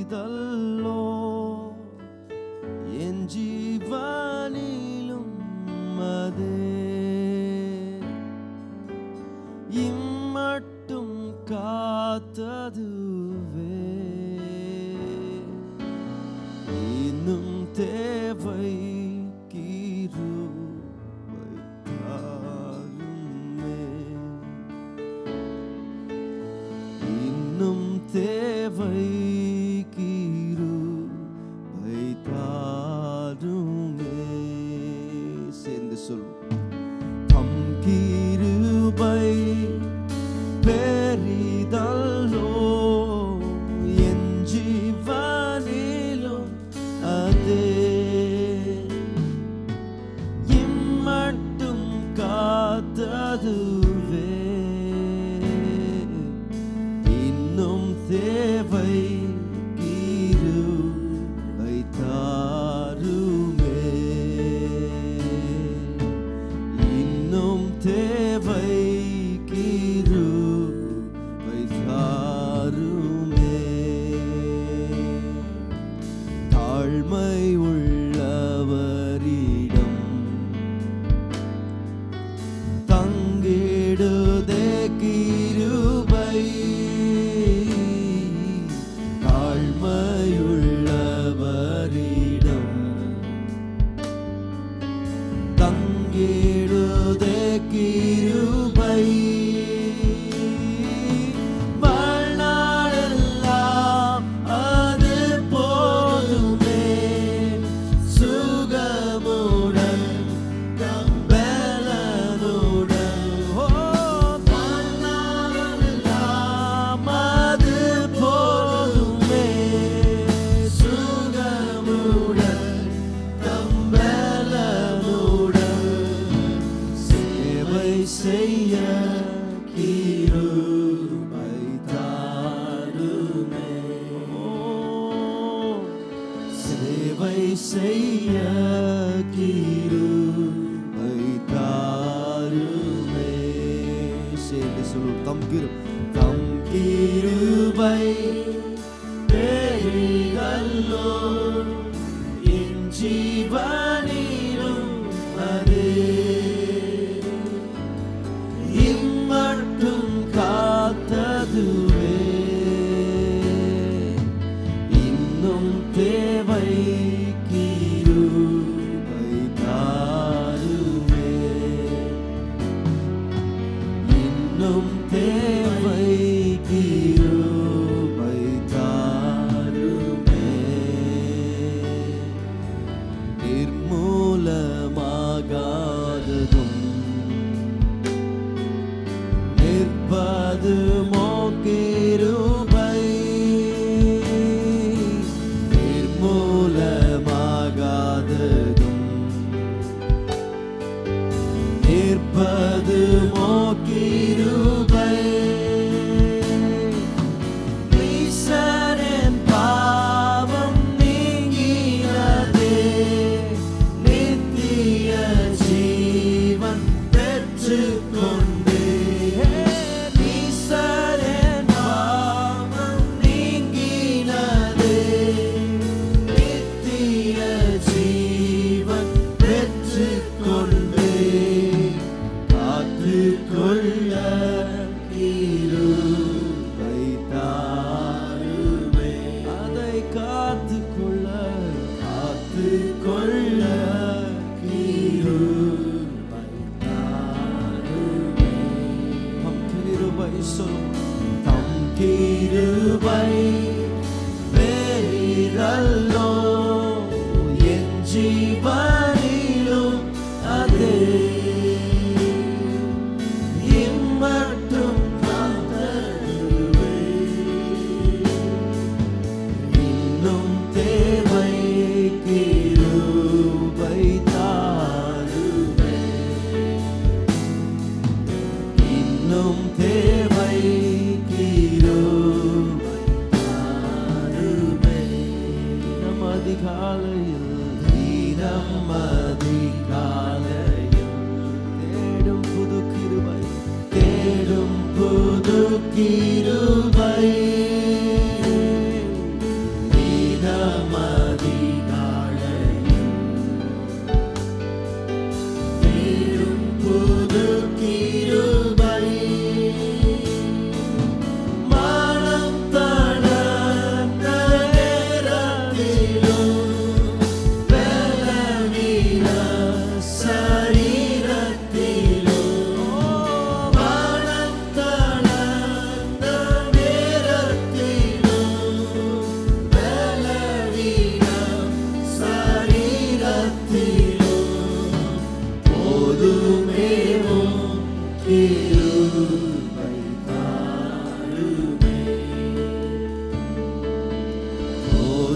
பெரிதல்லோ என் ஜீவனிலும் அதே இம்மட்டும் காத்ததுவே இன்னும் தேவை கிருபை தாருமே இன்னும் தேவை கிருபை தாருமே சேர்ந்து சொல் தம் கிருபை பெரிதல்லோ என் ஜீவனிலும் அதே இம்மட்டும் காத்ததுவே இன்னும் தேவை கிருபை தாருமே இன்னும் தேவை கிருபை தாருமே தாழ்மை உள்ளவரிடம் தங்கிடுதே கிருபை தாழ்மையுள்ளவரிடம் தங்கிடுதே கிருபை வாழ்நாளெல்லாம் அது போதுமே சுகமுடன் பலனுடன் வாழ்நாளெல்லாம் அது போதுமே சுகமுடன் பலனுடன் சேவை செய்ய கிருபை தாருமே சேவை செய்ய கிருபை தாருமே சேர்ந்து சொல்லும் தம் கிருபை பெரிதல்லோ என் ஜீவனிலும் அதே இம்மட்டும் காத்ததுவே இன்னும் தேவை கிருபை தாருமே இன்னும் தேவை கிருபை தாருமே நிர்மூலமாகாததும் நிற்பதுமோ கிருபை நிர்மூலமாகாததும் நிற்பதுமோ கிருபை ஈசனின் பாவம் நீங்கினதே நித்திய ஜீவன் பெற்றுக்கொண்டே ஈசனின் பாவம் நீங்கினதே நித்திய ஜீவன் பெற்றுக்கொண்டே காத்துக்கொள்ள கிருபை தாருமே அதை காத்துக்கொள்ள கிருபை தாருமே தம் கிருபை சொல்லும் தம் கிருபை பெரிதல்லோ என் ஜீவனிலும் அதே இம்மட்டும் காத்ததுவே இன்னும் தேவை கிருபை தாருமே இன்னும் தேவை கிருபை தாருமே நம் அதிகாலையில் தினம் அதிகாலையில் தேடும் புது கிருபை தேடும் புது கிருபை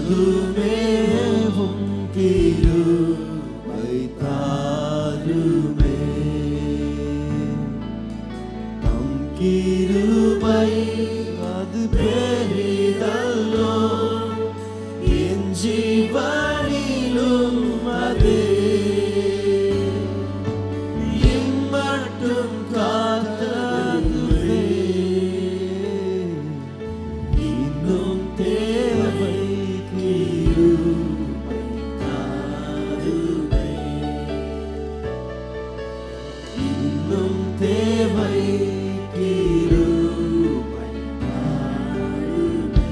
போதுமேவும் கிருபை தாருமே தம் கிருபை அது பெரிதல்லோ என் ஜீவனிலும் அது இம்மட்டும் காத்ததுவே இன்னும் தேவை கிருபை தாருமே இன்னும் தேவை கிருபை தாருமே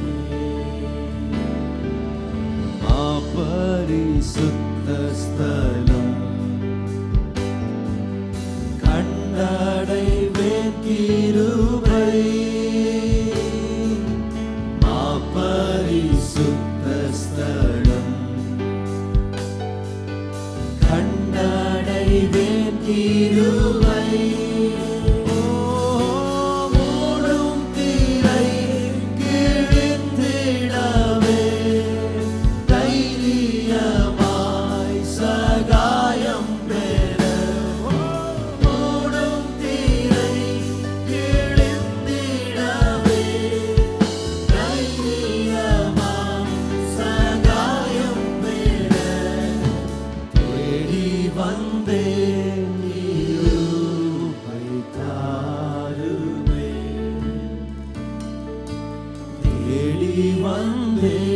பரிசுத்த ஸ்தலம் கண்டடைவேன் கிருபை பரிசுத்த ஸ்தலம் கண்டடைவேன் கிருபை மூடும் திரை கிழித்திடவே தைரியமாய் சகாயம் பெற மூடும் திரை கிழித்திடவே தைரியமாய் சகாயம் பெற தேடி வந்தேன் கிருபை தாருமே தேடி வந்தேன்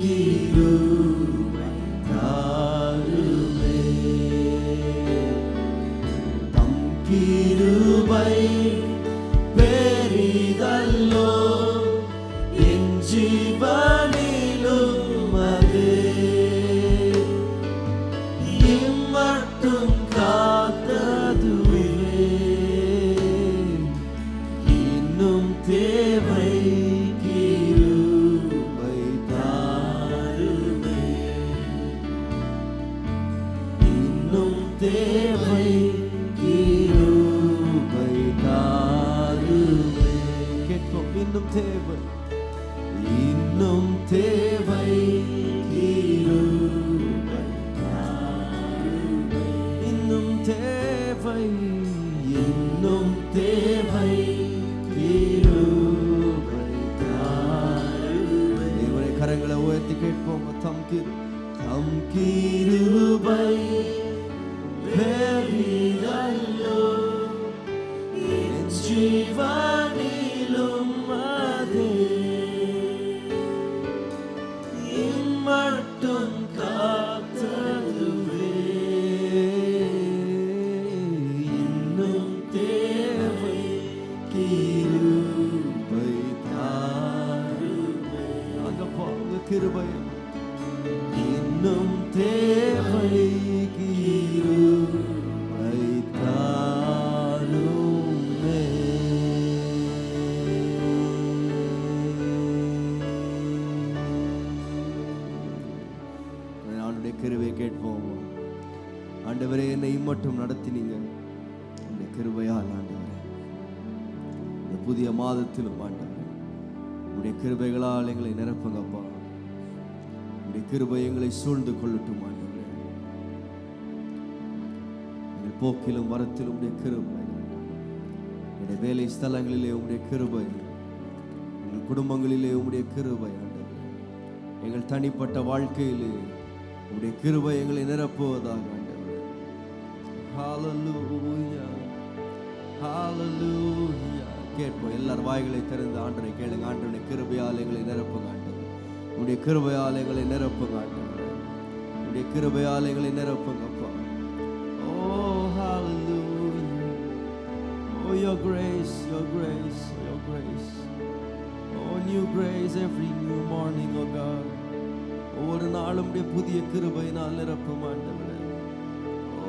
கிருபை தாருமே தம் கிருபை பெரிதல்லோ என் ஜீவனிலும் அது இம்மட்டும் காத்ததுவே இன்னும் தேவை கிருபை தாருமே இன்னும் தேவை கிருபை தாருமே கேட்போம் இன்னும் தேவை இன்னும் தேவை கிருபை தாருமே இன்னும் தேவை இன்னும் தேவை கிருபை தாருமே தேவனை கரங்களை உயர்த்தி கேட்போம் தம் கிருபை பெரிதல்லோ என் ஜீவனிலும் அதே இம்மட்டும் காத்ததுவே இன்னும் தேவை கிருபை தாருமே அங்க போங்க கிருபை இன்னும் தேவை கிருபை தாருமே ஆண்டவருடைய கிருபையை கேட்போம் ஆண்டவரே என்னை மட்டும் நடத்தினீங்க உங்களுடைய கிருபையால் ஆண்டவரே இந்த புதிய மாதத்திலும் ஆண்டவரே உங்களுடைய கிருபைகளால் எங்களை நிரப்புங்கப்பா உங்களுடைய கிருபை எங்களை சூழ்ந்து கொள்ளட்டும் ஆண்டவரே எங்கள் போக்கிலும் வரத்திலும் உடைய கிருபை எங்களுடைய வேலை ஸ்தலங்களிலே உங்களுடைய கிருபை எங்கள் குடும்பங்களிலே உங்களுடைய கிருபை ஆண்டவரே எங்கள் தனிப்பட்ட வாழ்க்கையிலே உங்களுடைய கிருபை எங்களை நிரப்புவதாக ஆண்டவரே ஹல்லேலூயா ஹல்லேலூயா கேட்போம் எல்லார் வாய்களை திறந்து ஆண்டவரை கேளுங்க ஆண்டவருடைய கிருபையால் எங்களை நிரப்புங்க ஆண்டவரே உடைய கிருபையால் எங்களை நிரப்புங்க ஆண்டவரே உடைய கிருபையால் எங்களை நிரப்புங்கப்பா ஓ ஹல்லேலூயா ஓ your grace your grace your grace oh new grace every new morning oh God ஒவ்வொரு நாளும் உடைய புதிய கிருபையினால் நிரப்பும் ஆண்டவரே ஓ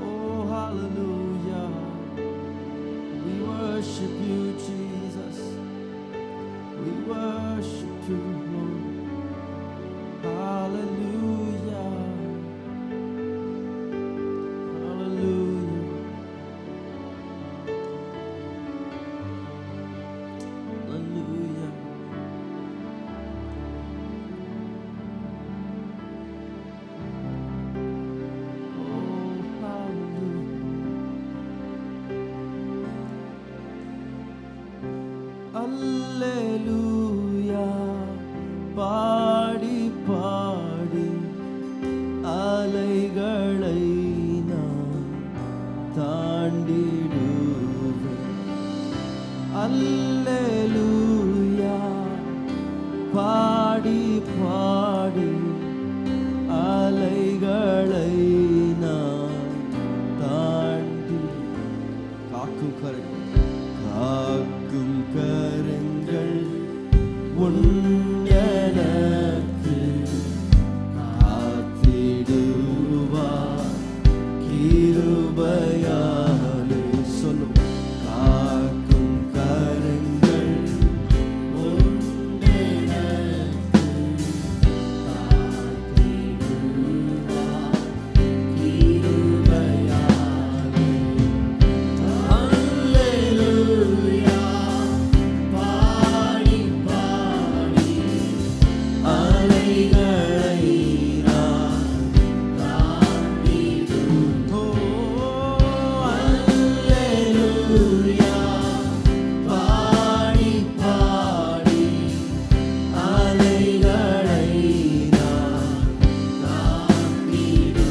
hallelujah we worship you Jesus we worship you Lord hallelujah hallelujah hallelujah. அல்லேலூயா பாடி பாடி அலைகளை நான் தாண்டிடுவேன். அல்லேலூயா பாடி பாடி அலைகளை நான் தாண்டி. காக்கும் கரங்கள் உன்னஎனக்கு காத்திடுவார் கிருபையாலே. சொல்லும் காக்கும் கரங்கள் உன்னஎனக்கு காத்திடுவார் கிருபையாலே. அல்லேலூயா பாடி பாடி அலைகளை நான் தாண்டிடுவேன். அல்லேலூயா பாடி பாடி அலைகளை நான் தாண்டிடுவேன்.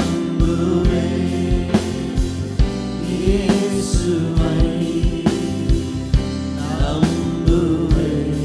நம்புவேன் இயேசுவை நம்புவேன்.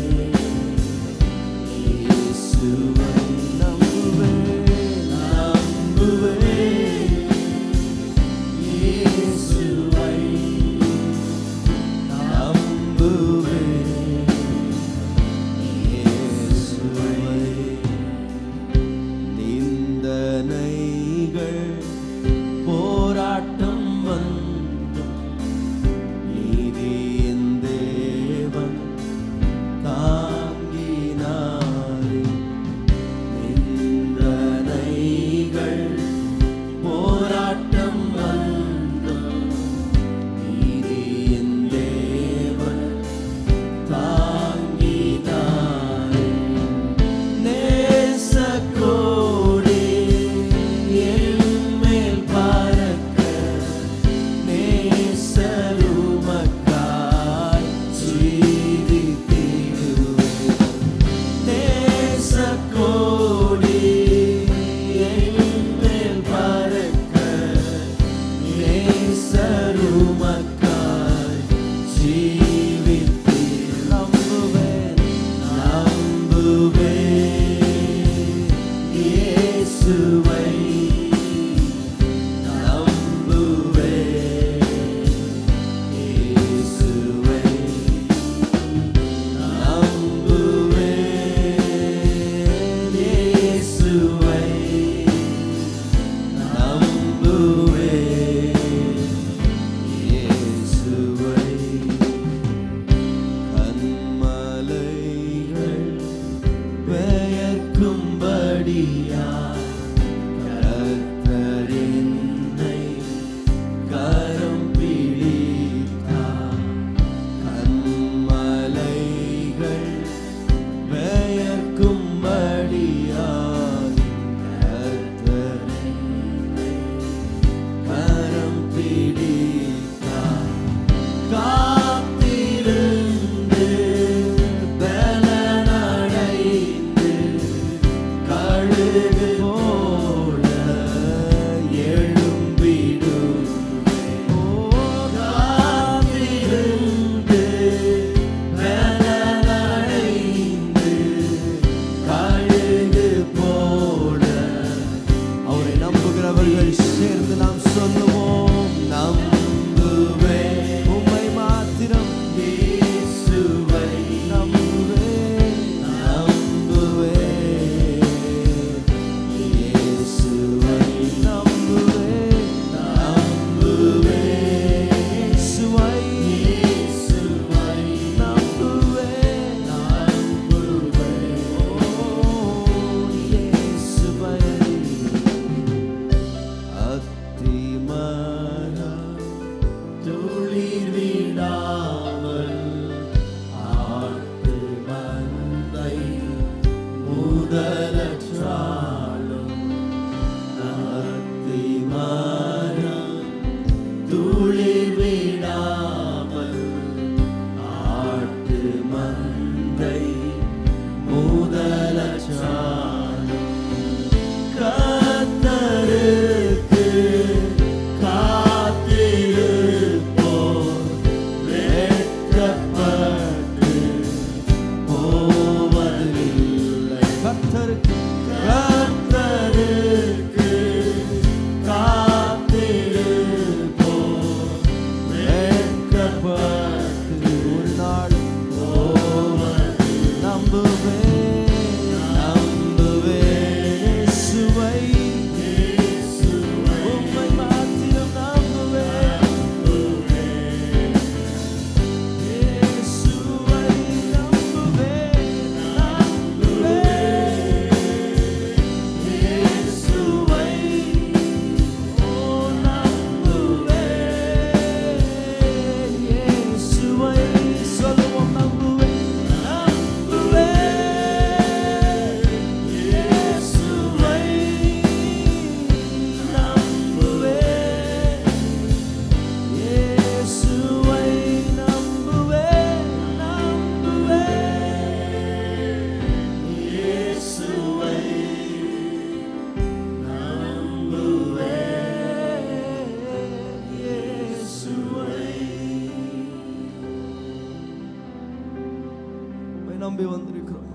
நம்பி வந்திருக்கிறோம்.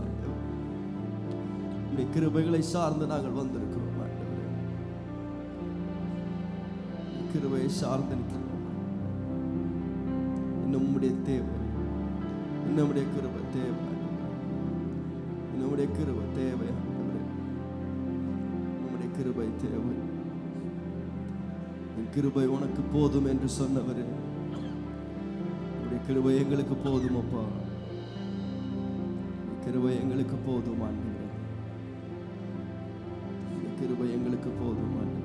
உம்முடைய கிருபைகளை சார்ந்து நாங்கள் வந்திருக்கிறோம். கிருபையை சார்ந்து நிற்கிறோம். இன்னும் உம்முடைய தேவை, இன்னும் உம்முடைய கிருபை தேவை, இன்னும் உம்முடைய கிருபை தேவை, உம்முடைய கிருபை தேவை. என் கிருபை உனக்கு போதும் என்று சொன்னவரே, உம்முடைய கிருபை எங்களுக்கு போதும் அப்பா. கிருபை எங்களுக்கு போதும் ஆண்டவரே, கிருபை எங்களுக்கு போதும் ஆண்டவரே.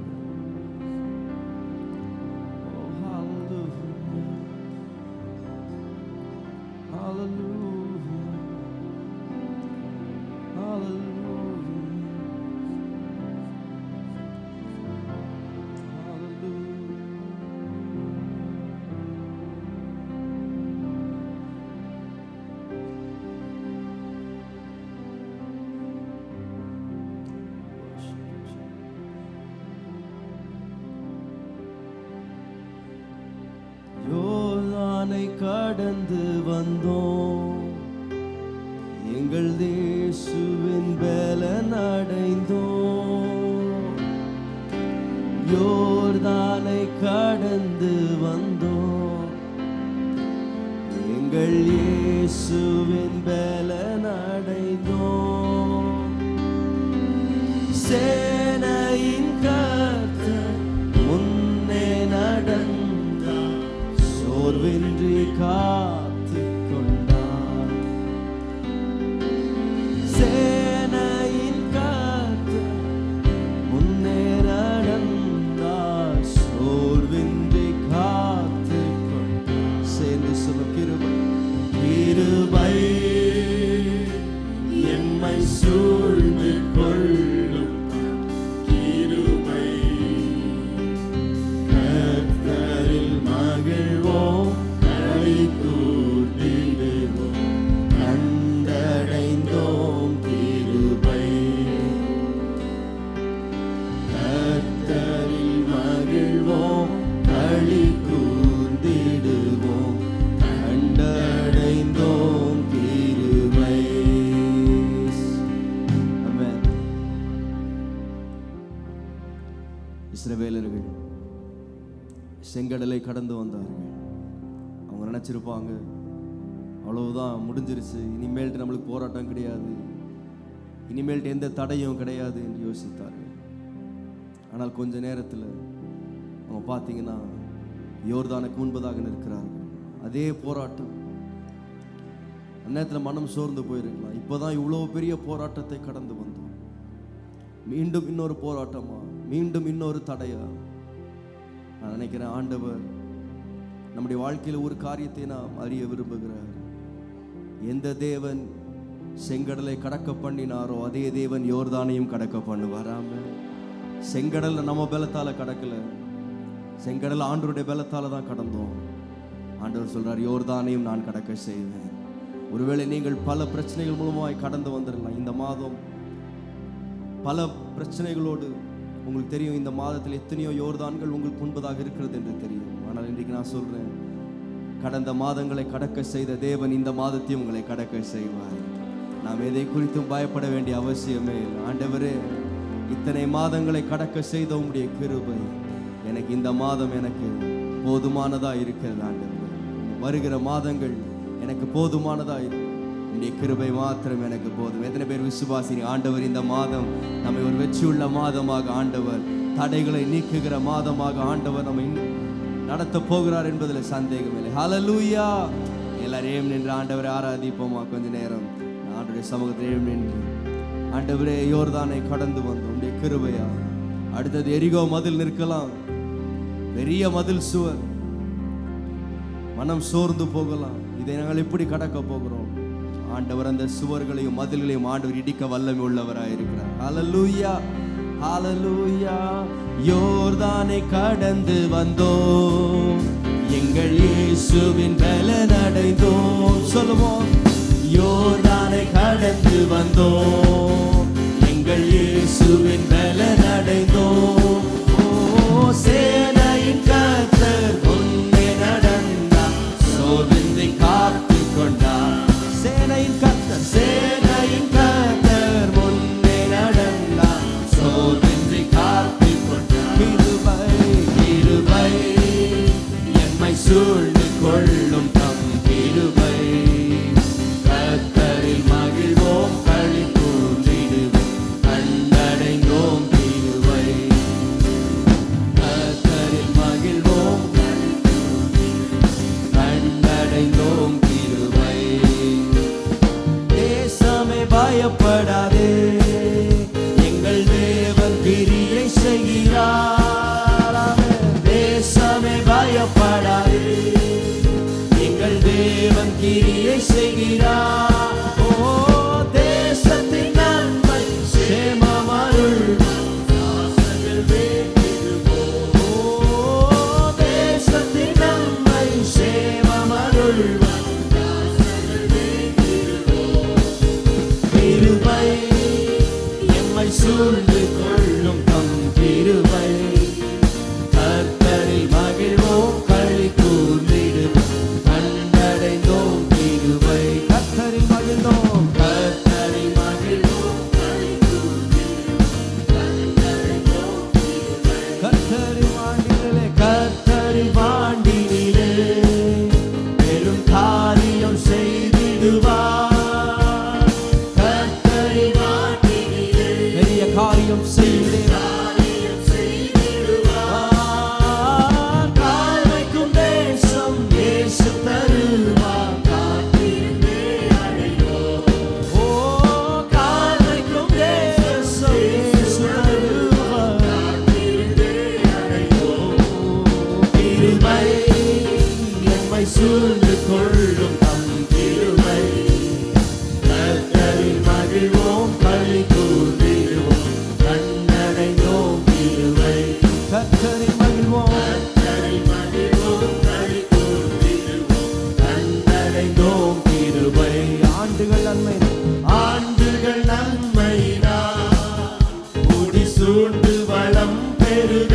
யோர்தானை கடந்து வந்தோம், எங்கள் இயேசுவின் பலன் அடைந்தோம். யோர்தானை கடந்து வந்தோம், எங்கள் இயேசுவின் பலன் அடைந்தோம். சேனையின் கர்த்தர் முன்னே நடந்தார், சோர்வின்றி காத்துக் கொண்டார். சேனையின் கர்த்தர் முன்னே நடந்தார், சோர்வின்றி காத்துக் கொண்டார். சேர்ந்து சொல்லும் கிருபை, கிருபை எம்மை சூழ்ந்து கொள்ளும், கிருபை கர்த்தரில் மகிழ்வோம், களி கூர்ந்திடுவோம், கண்டடைந்தோம் கிருபை. கர்த்தரில் மகிழ்வோம், களி கூர்ந்திடுவோம், கண்டடைந்தோம் கிருபை. ஆமென். இஸ்ரவேலர்கள் செங்கடலை கடந்து வந்தார்கள். அவங்க நினைச்சிருப்பாங்க, அவ்வளவுதான் முடிஞ்சிருச்சு, இனிமேல்ட்டு நம்மளுக்கு போராட்டம் கிடையாது, இனிமேல்ட்டு எந்த தடையும் கிடையாது என்று யோசித்தார்கள். ஆனால் கொஞ்ச நேரத்தில் அவங்க பார்த்தீங்கன்னா யோர்தானுக்கு முன்பதாக நிற்கிறார்கள். அதே போராட்டம். அந்நேரத்தில் மனம் சோர்ந்து போயிருக்கலாம். இப்போதான் இவ்வளோ பெரிய போராட்டத்தை கடந்து வந்தோம், மீண்டும் இன்னொரு போராட்டமா, மீண்டும் இன்னொரு தடையா? நான் நினைக்கிறேன் ஆண்டவர் நம்முடைய வாழ்க்கையில் ஒரு காரியத்தை நாம் அறிய விரும்புகிறார். எந்த தேவன் செங்கடலை கடக்க பண்ணினாரோ அதே தேவன் யோர்தானையும் கடக்க பண்ணுவாராம. செங்கடல் நம்ம பலத்தால கடக்கல, செங்கடல் ஆண்டவருடைய பலத்தால தான் கடந்தோம். ஆண்டவர் சொல்றார், யோர்தானையும் நான் கடக்க செய்வேன். ஒருவேளை நீங்கள் பல பிரச்சனைகள் மூலமாய் கடந்து வந்துடலாம். இந்த மாதம் பல பிரச்சனைகளோடு, உங்களுக்கு தெரியும் இந்த மாதத்தில் எத்தனையோ யோர்தான்கள் உங்களுக்கு முன்பதாக இருக்கிறது என்று தெரியும். ஆனால் இன்றைக்கு நான் சொல்றேன், கடந்த மாதங்களை கடக்க செய்த தேவன் இந்த மாதத்தையும் உங்களை கடக்க செய்வார். நாம் எதை குறித்தும் பயப்பட வேண்டிய அவசியமே இல்லை. ஆண்டவரே, இத்தனை மாதங்களை கடக்க செய்த உம்முடைய கிருபை எனக்கு இந்த மாதம் எனக்கு போதுமானதா இருக்கிறது. ஆண்டவரே, வருகிற மாதங்கள் எனக்கு போதுமானதா இருக்கு. உடைய கிருபை மாத்திரம் எனக்கு போதும். எத்தனை பேர் விசுவாசி ஆண்டவர் இந்த மாதம் நம்மை ஒரு வெற்றியுள்ள மாதமாக ஆண்டவர், தடைகளை நீக்குகிற மாதமாக ஆண்டவர் நம்மை நடத்த போகிறார் என்பதில் சந்தேகம் இல்லை. ஹல்லேலூயா. எல்லாரையும் நின்று ஆண்டவரை ஆராதிப்போமா? கொஞ்ச நேரம் ஆண்டவருடைய சமூகத்திலேயும் நின்று ஆண்டவரே, யோர்தானை கடந்து வந்தோம் உடைய கிருபையா. அடுத்தது எரிகோ மதில் நிற்கலாம், பெரிய மதில் சுவர், மனம் சோர்ந்து போகலாம். இதை நாங்கள் எப்படி கடக்க போகிறோம்? ஆண்டவர் அந்த சுவர்களையும் மதில்களையும் ஆண்டவர் இடிக்க வல்லமை உள்ளவராக இருக்கிறார். ஹல்லேலூயா, ஹல்லேலூயா. யோர்தானை கடந்து வந்தோம், எங்கள் இயேசுவின் பலன் அடைந்தோம். சொல்லுவோம், யோர்தானை கடந்து வந்தோம், எங்கள் இயேசுவின் பலன் அடைந்தோம். ஓ சேனையின் கர்த்தர் முன்னே நடந்தார், சோர்வின்றி காத்து கொண்டார். சேனையின் கர்த்தர், சேனையின் கர்த்தர் முன்னே நடந்தார், சோர்வின்றி காத்து கொண்டார். கிருபை கிருபை எம்மை சூழ்ந்து கொள்ளும் தம் கிருபை, கர்த்தரில் மகிழ்வோம் களி கூர்ந்திடுவோம், கண்டடைந்தோம் கிருபை. கர்த்தரில் மகிழ்வோம் கண்டடைந்தோம் கிருபை. தேசமே பயப்படாதே, எங்கள் தேவன் கிரியை செய்கிறார். தேசமே பயப்படாதே, எங்கள் தேவன் கிரியை செய்கிறார். ஓ தேசத்தின் நன்மை சேமம் அருள்வார், தாசர்கள் வேண்டிடுவோம். ஓ தேசத்தின் நன்மை சேமம் அருள்வார், தாசர்கள் வேண்டிடுவோம். கிருபை எம்மை சூழ்ந்து கொள்ளும் தம் கிருபை, கர்த்தரில் மகிழ்வோம் களி கூர்ந்திடுவோம், கண்டடைந்தோம் கிருபை. கர்த்தரில் மகிழ்ந்தோம், கர்த்தரில் மகிழ்வோம் களி கூர்ந்திடுவோம், கண்டடைந்தோம் கிருபை. கர்த்தரில் வாண்டினிலே, கர்த்தரில் வாண்டினிலே பெரும் காரியம் செய்திடுவார். கர்த்தரில் வாண்டினிலே பெரிய காரியம் செய்திடுவார். சூழ்ந்து கொள்ளும் தம் கிருபை, கர்த்தரில் மகிழ்வோம் களி கூர்ந்திடுவோம், கண்டடைந்தோம் கிருபை. கர்த்தரில் மகிழ்வோம், கர்த்தரில் மகிழ்வோம் களி கூர்ந்திடுவோம், கண்டடைந்தோம் கிருபை. ஆண்டுகள் நன்மை, ஆண்டுகள் நன்மையினா முடி சூழ்ந்து வளம் பெருக.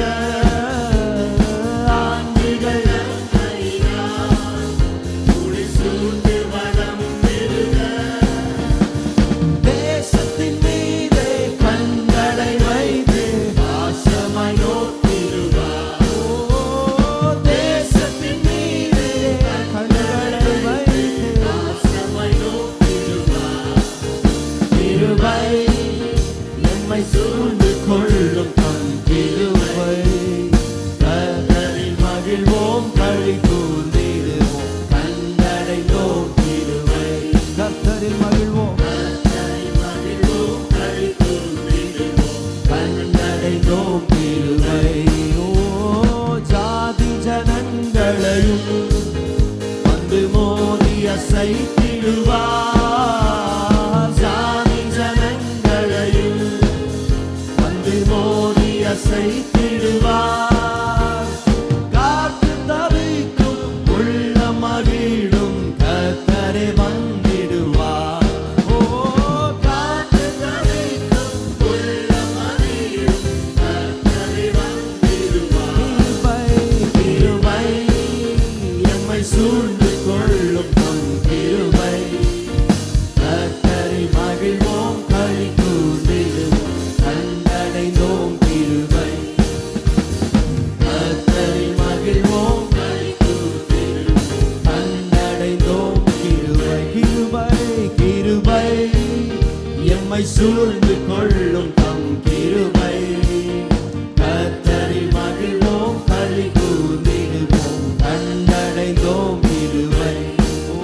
சூழ்ந்து கொள்ளும் தம் கிருபை, கர்த்தரில் மகிழ்வோம் களி கூர்ந்திடுவோம், கண்டடைந்தோம் கிருபை. கர்த்தரில் மகிழ்வோம், கர்த்தரில் மகிழ்வோம் களி கூர்ந்திடுவோம், கண்டடைந்தோம் கிருபை. ஓ ஜாதி ஜனங்களையும் வந்து மோதி அசைத்திடுவார், ஜாதி ஜனங்கள் நம்மை சூழ்ந்து கொள்ளும் தம் கிருபை. கர்த்தரில் மகிழ்வோம், களி கூர்ந்திடுவோம், கண்டடைந்தோம் கிருபை. ஓ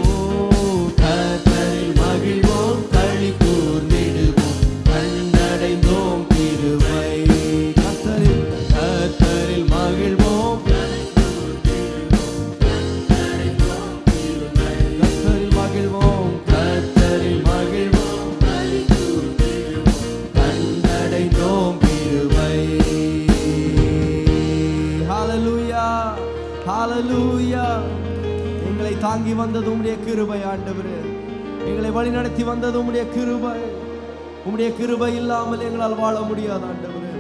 கர்த்தரில் மகிழ்வோம், களி கூர்ந்திடுவோம், கண்டடைந்தோம் கிருபை. கர்த்தரில் மகிழ்வோம், கர்த்தரில் மகிழ்வோம், கர்த்தரில் மகிழ்வோம், கண்டடைந்தோம் கிருபை. ஹalleluya ஹalleluya. எங்களை தாங்கி வந்தது உம்முடைய கிருபை ஆண்டவரே. எங்களை வழி நடத்தி வந்தது உம்முடைய கிருபை. உம்முடைய கிருபை இல்லாமல் எங்களால் வாழ முடியாது ஆண்டவரே.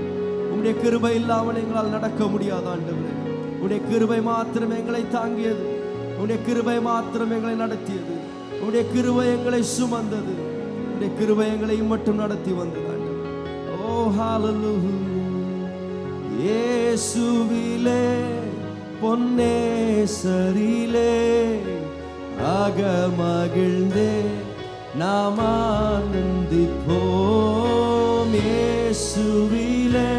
உம்முடைய கிருபை இல்லாமல் எங்களால் நடக்க முடியாது ஆண்டவரே. உம்முடைய கிருபை மாத்திரம் எங்களை தாங்கியது. உம்முடைய கிருபை மாத்திரம் எங்களை நடத்தியது. உம்முடைய கிருபை எங்களை சுமந்தது. உம்முடைய கிருபை எங்களை மட்டும் நடத்தி வந்தது ஆண்டவரே. ஓ ஹalleluya. இயேசுவிலே பொன்னேசரிலே அகமகிழ்ந்தே நாம் ஆனந்திப்போம். இயேசுவிலே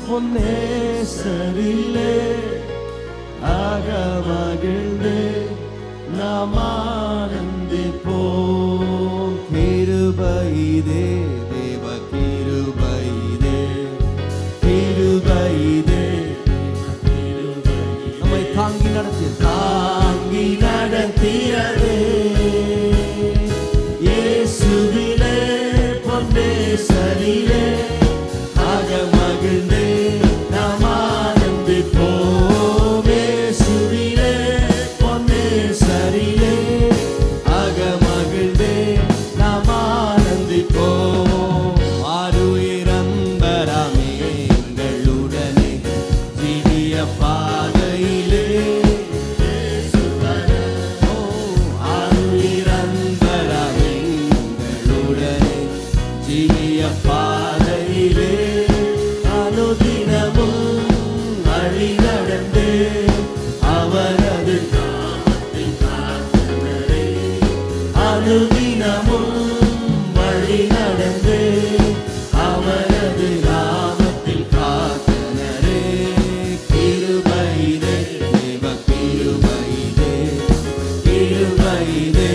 பொன்னேசரிலே அகமகிழ்ந்தே நாம் ஆனந்திப்போம். கிருபையிதே தேவ கிருபையிதே, கிருபையிதே நம்மை தாங்கி நடத்தியதே. இயேசுவிலே பொன்னேசரிலே அகமகிழ்ந்தே நாம் ஆனந்திப்போம். இயேசுவிலே பொன்னேசரிலே அகமகிழ்ந்தே நாம் ஆனந்திப்போம். ஆருயிரம்பராமே எங்களுடனே ஜீவிய பாதையிலே. ஆருயிரம்பராமே எங்களுடனே ஜீவிய பாதையிலே அனுதினமும் வழி நடந்து அவரது நாமத்தில் காத்தவரே. அனுதினமும் வழி நடந்து அவரது நாமத்தில் காத்தவரே. கிருபையிலே தேவ கிருபையிலே, கிருபையிலே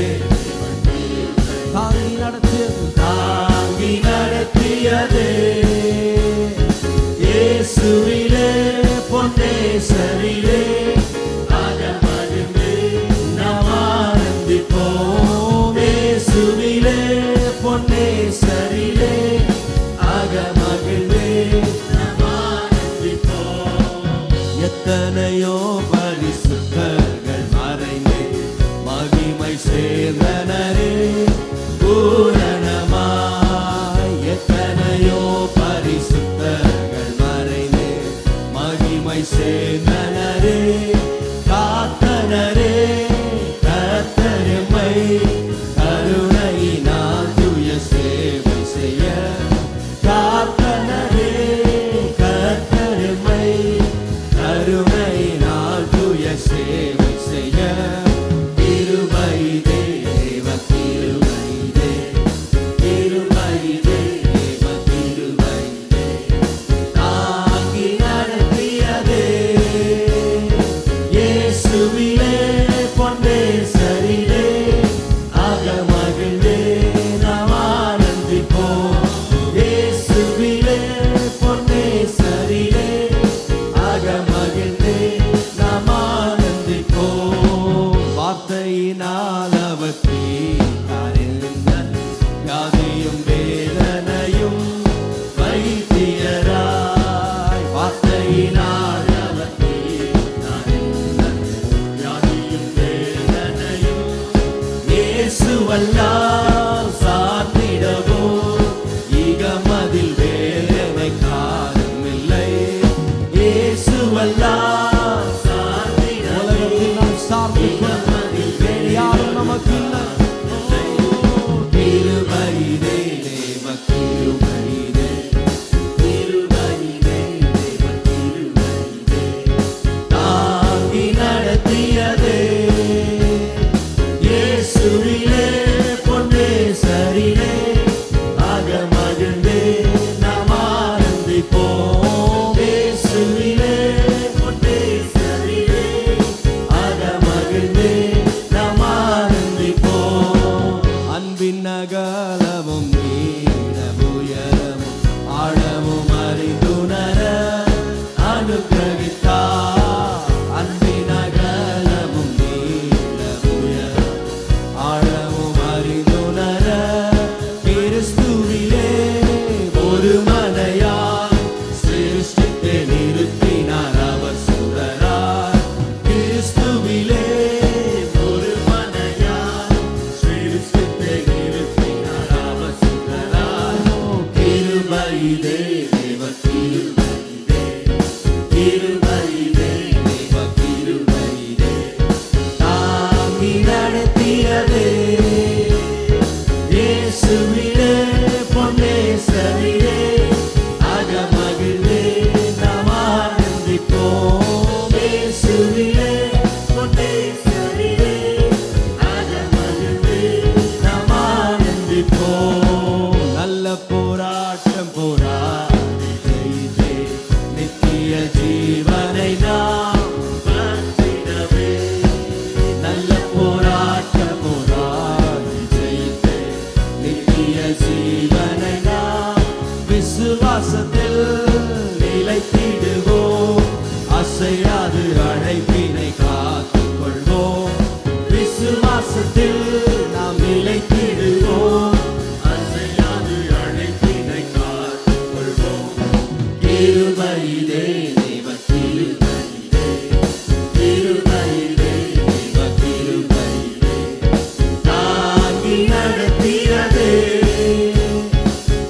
தாங்கி நடத்தியதே. இயேசுவிலே பொன்னேசரிலே அகமகிழ்ந்து நாம் ஆனந்திப்போம். இயேசுவிலே பொன்னேசரிலே அகமகிழ்ந்து நாம் ஆனந்திப்போம். எத்தனையோ பரிசுத்தர்கள் மறைந்து மகிமை சேர்ந்தனரே பூரணமாய். எத்தனையோ பரிசுத்தர்கள் மறைந்து மகிமை சேர்ந்தனரே காத்தனரே. கர்த்தருமை கருணையினால் தூய சேவை செய்ய காத்தனரே. கர்த்தருமை கருணையினால் அகலமும் நீளமும் உயரமும் ஆழமும் அறிந்துணர அனுக்கிரகித்தார். அன்பின் அகலமும் நீளமும் உயரமும் ஆழமும் அறிந்துணர கிறிஸ்துவிலே ஒரு மனையாய் சிருஷ்டித்து நிறுத்தினார் அவர் சுடராய். கிறிஸ்துவிலே ஒரு மனையாய் சிருஷ்டித்து நிறுத்தினார் அவர் சுடராய். கிருபையிலே தேவ கிருபையிலே, கிருபையிலே தேவ கிருபையிலே தாங்கி நடத்தியதே. இயேசுவிலே பொன்னேசரிலே அகமகிழ்ந்தே நாம் ஆனந்திப்போம். இயேசுவிலே பொன்னேசரிலே அகமகிழ்ந்தே நாம் ஆனந்திப்போம். நல்ல போராட்டம் போராடி ஜெயித்தே நித்திய ஜீவனை நாம் பெற்றிடவே. நல்ல போராட்டம் போராடி ஜெயித்தே நித்திய ஜீவனை நாம் விசுவாசத்தில் நிலைத்திடுவோம். அசையாது அழைப்பினை காத்துக் கொள்வோம். விசுவாசத்தில் நாம் நிலைத்திடுவோம். அசையாது அழைப்பினை காத்துக் கொள்வோம். கிருபையிலே தேவ கிருபையிலே, கிருபையிலே தேவ கிருபையிலே தாங்கி நடத்தியதே.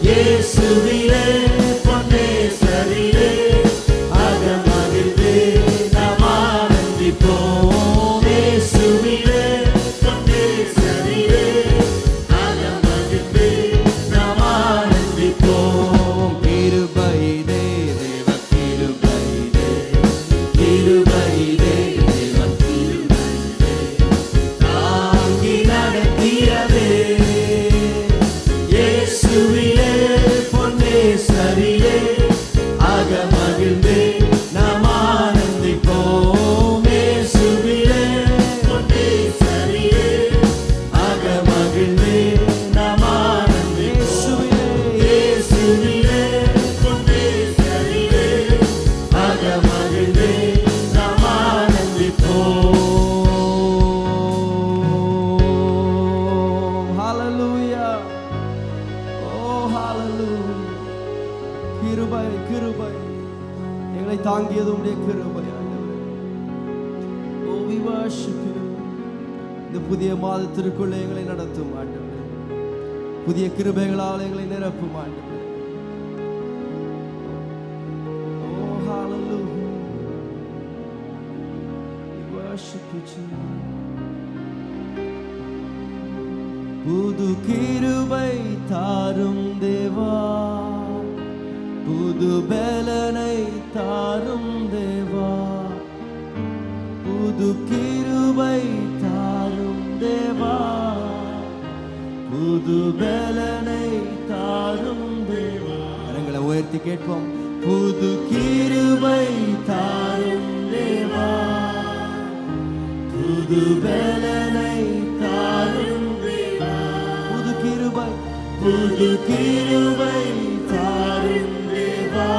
இயேசுவிலே பொன்னேசரிலே அகமகிழ்ந்தே நாம் ஆனந்திப்போம். இயேசுவிலே பொன்னேசரிலே அகமகிழ்ந்தே நாம் ஆனந்திப்போம். கிருபையிலே தேவ கிருபையிலே, கிருபையிலே தேவ கிருபையிலே தாங்கி நடத்தியதே. இயேசுவிலே பொன்னேசரிலே அகமகிழ்ந்தே நாம் ஆனந்திப்போம். இயேசுவிலே பொன்னேசரிலே அகமகிழ்ந்தே நாம் ஆனந்திப்போம். இயேசுவிலே பொன்னேசரிலே அகமகிழ்ந்தே நாம் ஆனந்திப்போம். Hallelujah. Oh, hallelujah. கிருபை கிருபை எங்களை தாங்கியது உம்முடைய கிருபை ஆண்டவரே. Oh, we worship you. இந்த புதிய மாதத்திற்குள்ளே எங்களை நடத்தும் ஆண்டவரே. புதிய கிருபைகளால் எங்களை நிரப்பும் ஆண்டவரே. Oh, hallelujah. We worship you, Jesus. புது கிருபை தாரும் தேவா, புது பலனை தாரும் தேவா. புது கிருபை தாரும் தேவா, புது பலனை தாரும் தேவா. கரங்களை உயர்த்தி கேட்போம். புது கிருபை தாரும் தேவா, புது பலனை தாரும் தேவா. புது கிருபை, புது கிருபை தாரும் தேவா,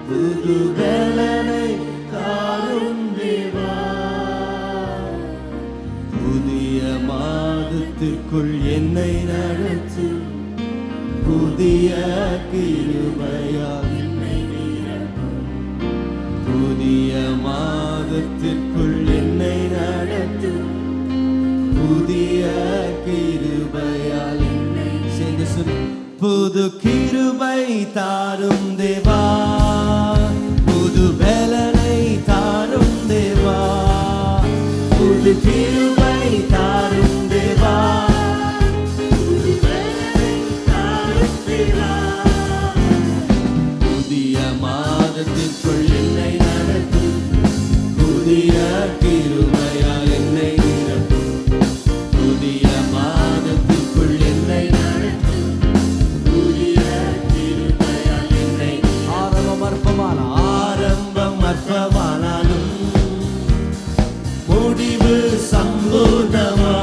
புது பலனை தாரும் தேவா. புதிய மாதத்திற்குள் என்னை நடத்து, புதிய கிருபையால் என்னை நிரப்பும். புதிய மாதத்திற்குள் என்னை நடத்தும், புதிய கிருபையால் என்னை சேர்ந்து சொல்லு. புது கிருபை தாரும் தேவா, புது பலனை தாரும் தேவா. புது கிருபை தாரும் தேவா, புது பலனை தாரும் தேவா. புதிய மாதத்திற்குள் என்னை நடத்தும், புதிய கிருபையால் என்னை நிரப்பும். புதிய மாதத்திற்குள் என்னை நடத்தும், புதிய கிருபையால் என்னை. ஆரம்பம் அற்பமானாலும் முடிவு சம்பூர்ணமா.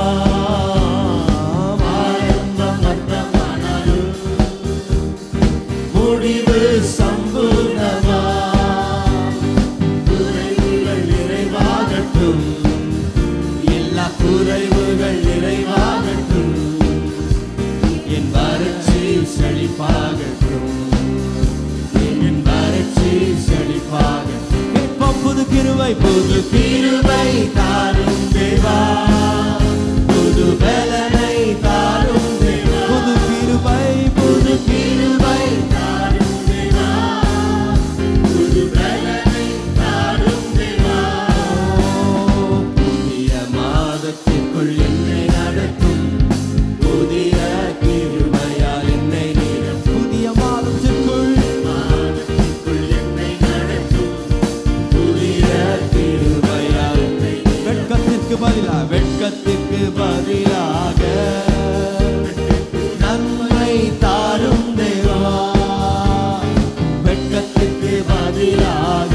செழிப்பாகட்டும், என் வறட்சி செழிப்பாகட்டும். கேட்போம் புது கிருபை தாரும் தேவா, புது பலனை தாரும் தேவா, புது கிருபை தாரும் தேவா, புது பலனை தாரும் தேவா. புதிய மாதத்திற்குள் என்னை நடத்தும், புதிய கிருபையால் என்னை நீரும். புதிய மாதத்திற்குள் என்னை நடத்தும், புதிய கிருபையால் என்னை நீரும். வெட்கத்திற்கு பதிலாக நன்மை தாரும் தேவா, வெட்கத்திற்கு பதிலாக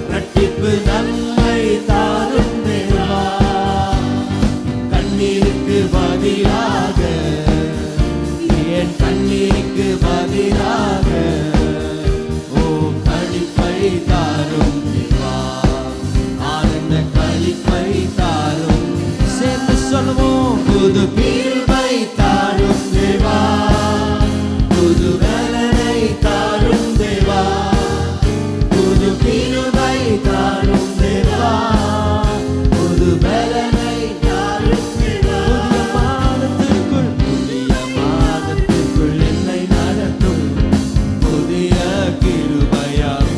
இரட்டிப்பு நன்மை தாரும் தேவா, கண்ணீருக்கு பதிலாக என் கண்ணீருக்கு பதிலாக ஓ களிப்பை தாரும் தேவா, ஆனந்த களிப்பை தாரும். சேர்ந்து சொல்லுவோம் புது கிருபை தாரும் தேவா, புது பலனை தாரும் தேவா, புது கிருபை தாரும் தேவா, புது பலனை தாரும் தேவா. புதிய மாதத்திற்குள் என்னை நடத்தும், புதிய கிருபையால்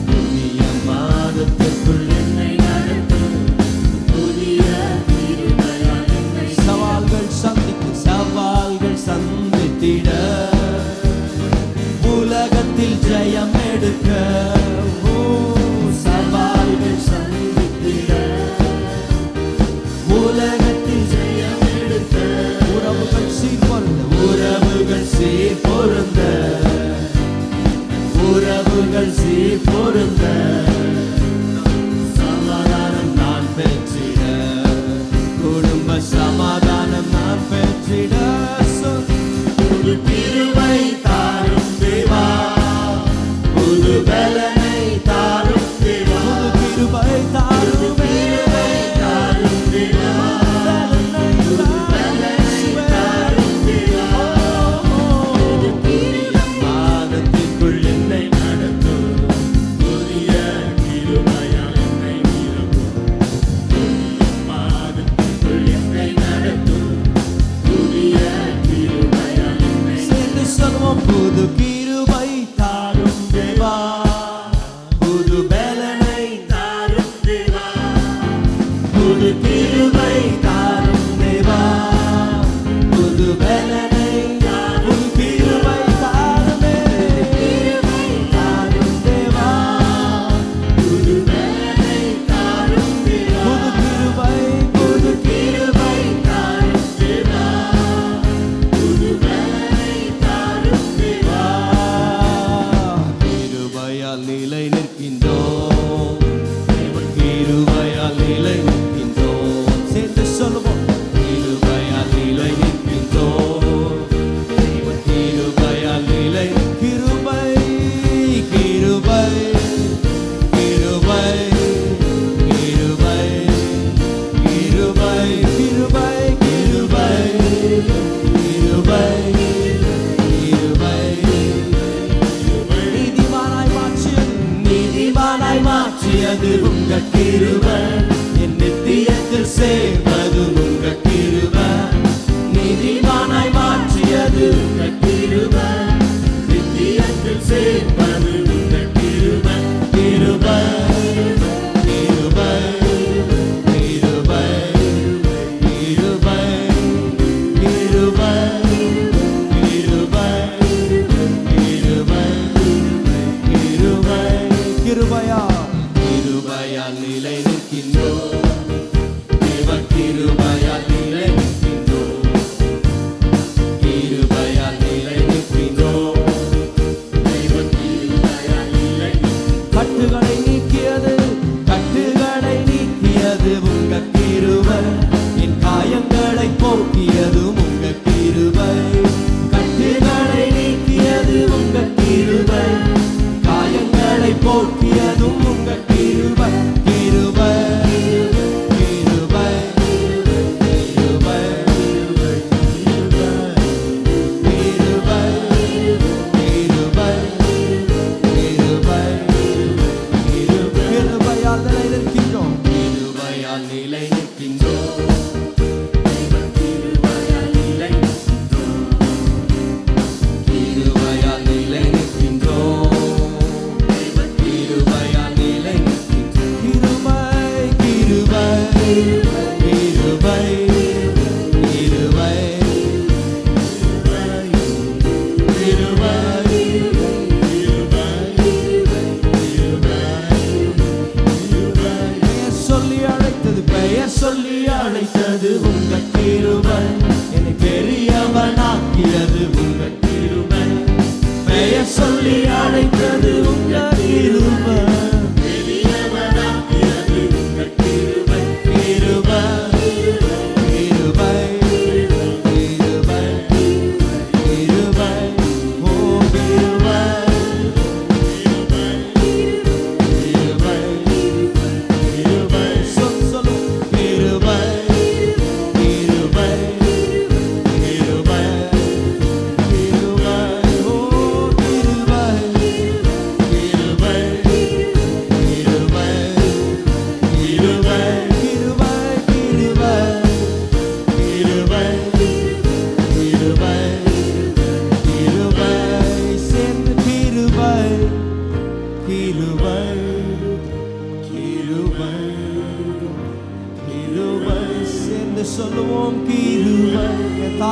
புதிய மாதத்திற்குள் என்னை நடத்தும், புதிய கிருபையால் என்னை. சவால்கள் சந்தித்திட உலகத்தில் ஜெயம் எடுக்க, சவால்கள் சந்தித்திட உலகத்தில் ஜெயம் எடுக்க, உறவுகள் சீர்பொருந்த, உறவுகள் சீர்பொருந்த, உறவுகள் சீர்பொருந்த, சமாதானம் நான் பெற்றிட, குடும்ப சமாதானம் நான் பெற்றிட. புது கிருபை தாரும் தேவா, புது பலனை தாரும் தேவா, புது கிருபை தாரும் தேவா, புது பலனை தாரும் தேவா, புது கிருபை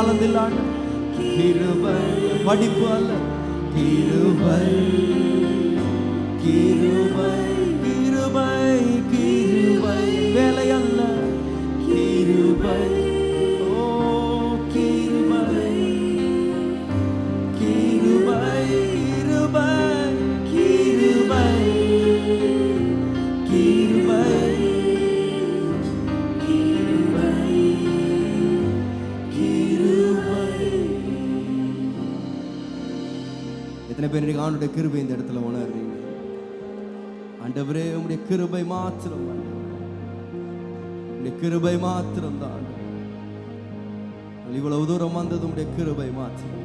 தாளந்தில் ஆண்டு கிருபை, படிப்பு அல்ல, கிருபை கிருபை கிருபை கிருபை, வேலை அல்ல, கிருபை, ஓ கிருபை கிருபை கிருபை கிருபை கிருபை கிருபை. எத்தனை பேர் இன்னைக்கு ஆண்டவருடைய கிருபை இந்த இடத்துல உணர்றீங்க? ஆண்டவரே, உம்முடைய கிருபை மாத்திரம், உம்முடைய கிருபை மாத்திரம் தான். இவ்வளவு தூரம் வந்தது உம்முடைய கிருபை மாத்திரம்.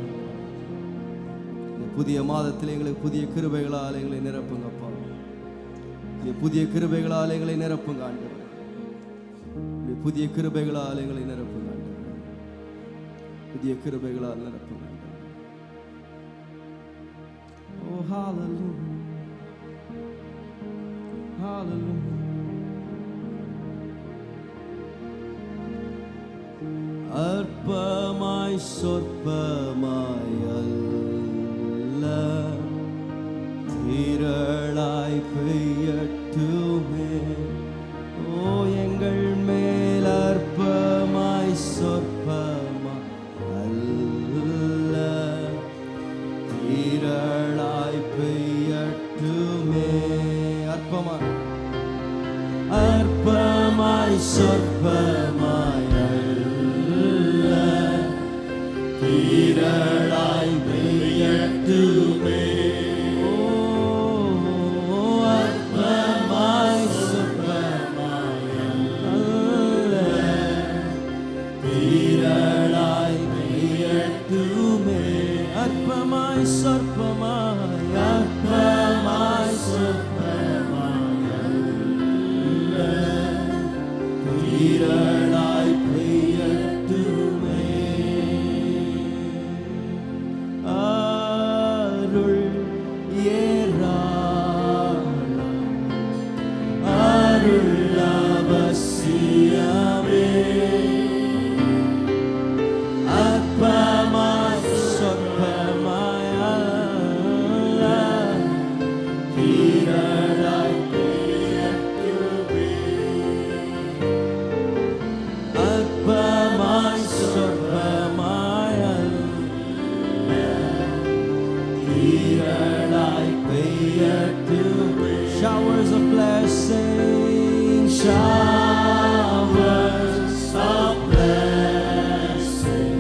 புதிய மாதத்தில் எங்களுக்கு புதிய கிருபைகளால் எங்களை நிரப்புங்கப்பா. புதிய கிருபைகளால் எங்களை நிரப்புங்க ஆண்டவரே. புதிய கிருபைகளால் எங்களை நிரப்புங்க ஆண்டவரே. புதிய கிருபைகளால் நிரப்புங்க ஆண்டவரே. ஓ ஹalleluya, hallelujah. அற்பமாய் சொற்பமாய் அல்ல, திரளாய் பெய்யட்டுமே. ஓ எங்கள் மேல் அற்பமாய் சொற்பமாய் அல்ல, திரளாய் பெய்யட்டுமே. அற்பமாய் அற்பமாய் சொற்பமாய் அல்ல, திரளாய் பெய்யட்டுமே. ஓ அற்பமாய் சொற்பமாய் அல்ல, திரளாய் பெய்யட்டுமே. அற்பமாய் சொற்பமாய், அற்பமாய் சொற்பமாய் அல்ல, திரளாய் பெய்யட்டுமே. அருள் ஏராளம், அருள் அவசியமே. அற்பமாய் சொற்பமாய் அல்ல, திரளாய் பெய்யட்டுமே. அற்பமாய் சொற்பமாய் அல்ல, திரளாய் பெய்யட்டுமே. Showers of blessing, showers of blessing,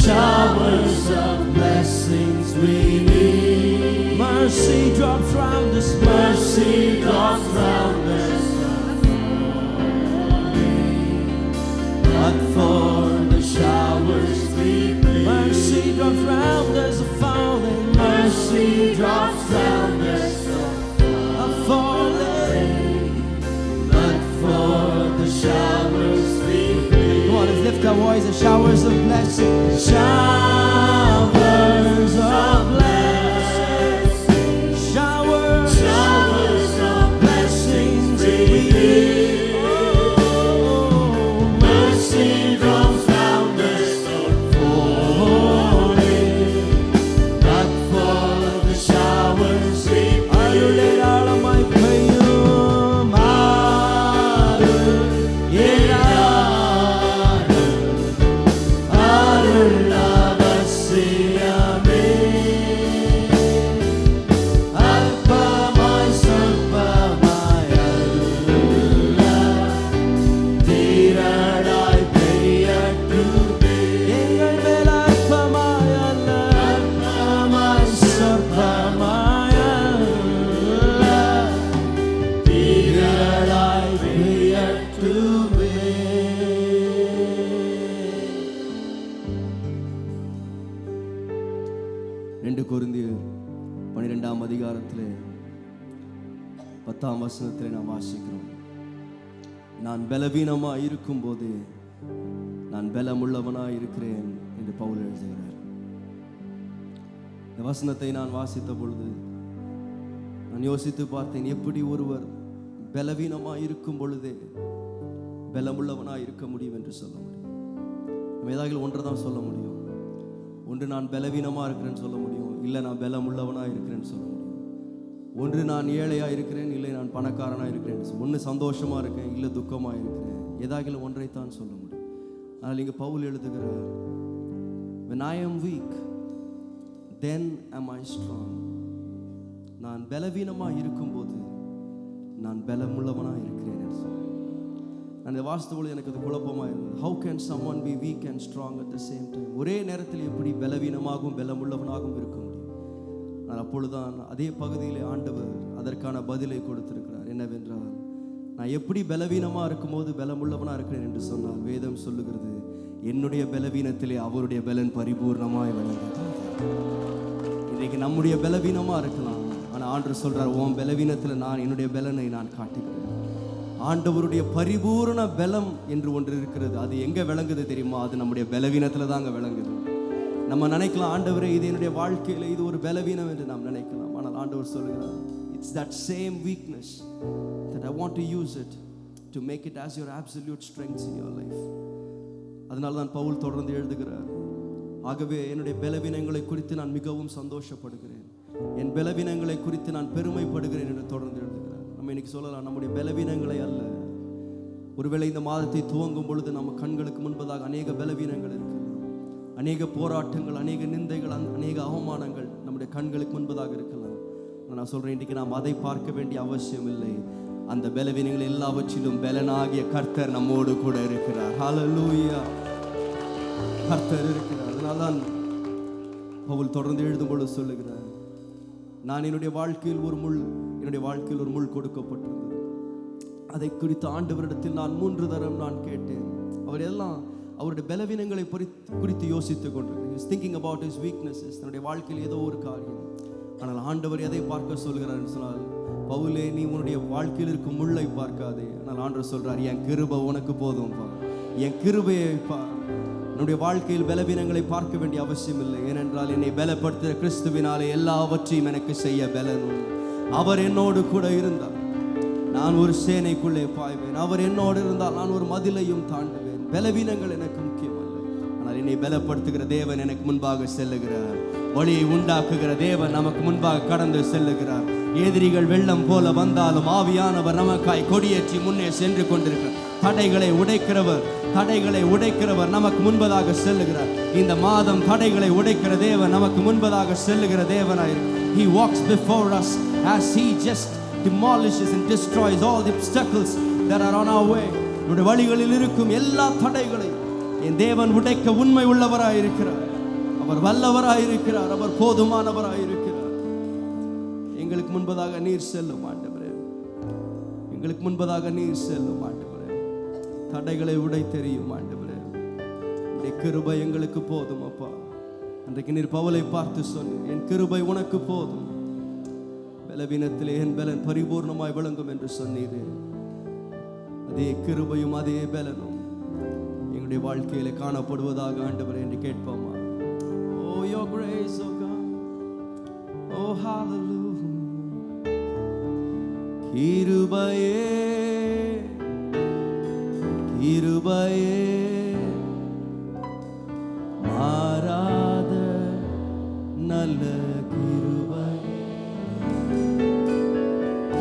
showers of blessings we need. Mercy drops round us, mercy drops round us. But for the showers we need, mercy drops round us a falling, mercy drops round us a falling. But for the showers we need. Come on, let's lift our voice. Showers of blessing, showers of blessing, showers of blessings we need. Oh, mercy drops round us falling. But for the showers we need. அருள் ஏராளமாய் பெய்யும், அருள் ஏராளம், அருள் அவசியமே. அற்பமாய் சொற்பமாய் அல்ல, திரளாய் பெய்யட்டுமே. எங்கள் மேல் அற்பமாய் அல்ல, அற்பமாய் சொற்பமாய் அல்ல, திரளாய் பெய்யட்டுமே. 2 கொரிந்தியர் 12ஆம் அதிகாரத்திலே 10ஆம் வசனத்திலே நாம் வாசிக்கிறோம். நான் பலவீனமாய் இருக்கும் போது நான் பலமுள்ளவனாய் இருக்கிறேன் என்று பவுல் எழுதுகிறார். இந்த வசனத்தை நான் வாசித்த பொழுது நான் யோசித்து பார்த்தேன், எப்படி ஒருவர் பலவீனமாய் இருக்கும் பொழுதே பலமுள்ளவனாய் இருக்க முடியும் என்று சொல்ல முடியும். நம்ம ஏதாவது ஒன்று தான் சொல்ல முடியும். ஒன்று நான் பலவீனமாக இருக்கிறேன்னு சொல்ல முடியும், இல்லை நான் பலம் உள்ளவனாக இருக்கிறேன்னு சொல்ல முடியும். ஒன்று நான் ஏழையாக இருக்கிறேன், இல்லை நான் பணக்காரனாக இருக்கிறேன். ஒன்று சந்தோஷமாக இருக்கேன், இல்லை துக்கமாக இருக்கிறேன். ஏதாவது ஒன்றைத்தான் சொல்ல முடியும். ஆனால் இங்கே பவுல் எழுதுகிறார், when I am weak then am I strong. நான் பலவீனமாக இருக்கும்போது நான் பலமுள்ளவனாக இருக்கிறேன் என்று சொல்லி அந்த வாஸ்தவத்தில் எனக்கு அது குழப்பமாக இருந்தது. How can someone be weak and strong at the same time? ஒரே நேரத்தில் எப்படி பலவீனமாகவும் பலமுள்ளவனாகவும் இருக்க முடியும்? ஆனால் அப்பொழுதுதான் அதே பகுதியிலே ஆண்டவர் அதற்கான பதிலை கொடுத்திருக்கிறார். என்னவென்றால், நான் எப்படி பலவீனமாக இருக்கும்போது பலமுள்ளவனாக இருக்கிறேன் என்று சொன்னால், வேதம் சொல்லுகிறது, என்னுடைய பலவீனத்திலே அவருடைய பலன் பரிபூர்ணமாய் விளங்குகிறது. இன்றைக்கு நம்முடைய பலவீனமாக இருக்கலாம், ஆனால் ஆண்டவர் சொல்றார், உன் பலவீனத்தில் நான் என்னுடைய பலனை நான் காட்டுகிறேன். ஆண்டவருடைய பரிபூர்ண பலம் என்று ஒன்று இருக்கிறது. அது எங்கே விளங்குது தெரியுமா? அது நம்முடைய பலவீனத்தில் தாங்க விளங்குது. நம்ம நினைக்கலாம், ஆண்டவரே இது என்னுடைய வாழ்க்கையில் இது ஒரு பலவீனம் என்று நாம் நினைக்கலாம். ஆனால் ஆண்டவர் சொல்லுகிறார், it's that same weakness that I want to use it to make it as your absolute strength in your life. அதனால தான் பவுல் தொடர்ந்து எழுதுகிறார், ஆகவே என்னுடைய பலவீனங்களை குறித்து நான் மிகவும் சந்தோஷப்படுகிறேன், என் பலவீனங்களை குறித்து நான் பெருமைப்படுகிறேன் என்று தொடர்ந்து எழுதுகிறார். நம்ம இன்னைக்கு சொல்லலாம், நம்முடைய பலவீனங்களை அல்ல. ஒருவேளை இந்த மாதத்தை துவங்கும் பொழுது நம்ம கண்களுக்கு முன்பதாக அநேக பலவீனங்கள் இருக்கலாம், அநேக போராட்டங்கள், அநேக நிந்தைகள், அநேக அவமானங்கள் நம்முடைய கண்களுக்கு முன்பதாக இருக்கலாம். நான் சொல்றேன், இன்றைக்கு நாம் அதை பார்க்க வேண்டிய அவசியம் இல்லை. அந்த பலவீனங்கள் எல்லாவற்றிலும் பலனாகிய கர்த்தர் நம்மோடு கூட இருக்கிறார். ஹல்லேலூயா, கர்த்தர் இருக்கிறார். அதனால்தான் பவுல் தொடர்ந்து எழுதும் பொழுது சொல்லுகிறார், நான் என்னுடைய வாழ்க்கையில் ஒரு முள் கொடுக்கப்பட்டிருந்தது. அதை குறித்து ஆண்டவரிடத்தில் நான் 3 தரம் நான் கேட்டேன். அவர் எல்லாம் அவருடைய பலவீனங்களை குறித்து யோசித்துக் கொண்டிருக்கிறார். He is thinking about his weaknesses. தன்னுடைய வாழ்க்கையில் ஏதோ ஒரு காரியம். ஆனால் ஆண்டவர் எதை பார்க்க சொல்கிறார் என்று சொன்னால், பவுலே, நீ உன்னுடைய வாழ்க்கையில் இருக்கும் முள்ளை பார்க்காதே. ஆனால் ஆண்டவர் சொல்றார், என் கிருபை உனக்கு போதும் பார், என் கிருபையை பார். என்னுடைய வாழ்க்கையில் பலவீனங்களை பார்க்க வேண்டிய அவசியம் இல்லை. ஏனென்றால் என்னை பலப்படுத்துகிற கிறிஸ்துவினாலே எல்லாவற்றையும் எனக்கு செய்ய பலனும். அவர் என்னோடு கூட இருந்தார், நான் ஒரு சேனைக்குள்ளே பாய்வேன். அவர் என்னோடு இருந்தால் நான் ஒரு மதிலையும் தாண்டுவேன். பலவீனங்கள் எனக்கு முக்கியமல்ல, ஆனால் என்னை பலப்படுத்துகிற தேவன் எனக்கு முன்பாக செல்லுகிறார். வழியை உண்டாக்குகிற தேவன் நமக்கு முன்பாக கடந்து செல்லுகிறார். எதிரிகள் வெள்ளம் போல வந்தாலும் ஆவியானவர் நமக்காய் கொடியேற்றி முன்னே சென்று கொண்டிருக்கிறார். தடைகளை உடைக்கிறவர் நமக்கு முன்பதாக செல்லுகிறார். இந்த மாதம் தடைகளை உடைக்கிற தேவன் நமக்கு முன்பதாக செல்லுகிற தேவனாயிரு. He walks before us as he just demolishes and destroys all the obstacles that are on our way. நம்முடைய வழிகளில் இருக்கும் எல்லா தடைகளை என் தேவன் உடைக்க உண்மை உள்ளவராயிருக்கிறார். அவர் வல்லவராயிருக்கிறார், அவர் போதுமானவராயிருக்கிறார். எங்களுக்கு முன்பதாக நீர் செல்லும் ஆண்டவரே, எங்களுக்கு முன்பதாக நீர் செல்லும் ஆண்டவரே. தடைகளை உடை தெரியும் ஆண்டவரே, உம்முடைய கிருபை எங்களுக்கு போதும் அப்பா. அன்றைக்கு நீர் பவுலை பார்த்து சொன்னீர், என் கிருபை உனக்கு போதும், பலவீனத்திலே என் பலன் பரிபூர்ணமாய் விளங்கும் என்று சொன்னீரே. அதே கிருபையும் அதே பலனும் எங்களுடைய வாழ்க்கையில காணப்படுவதாக ஆண்டவரே என்று கேட்போமா? Oh, your grace, oh God, oh hallelujah. கிருபையே கிருபையே மாறாத நல்ல கிருபையே,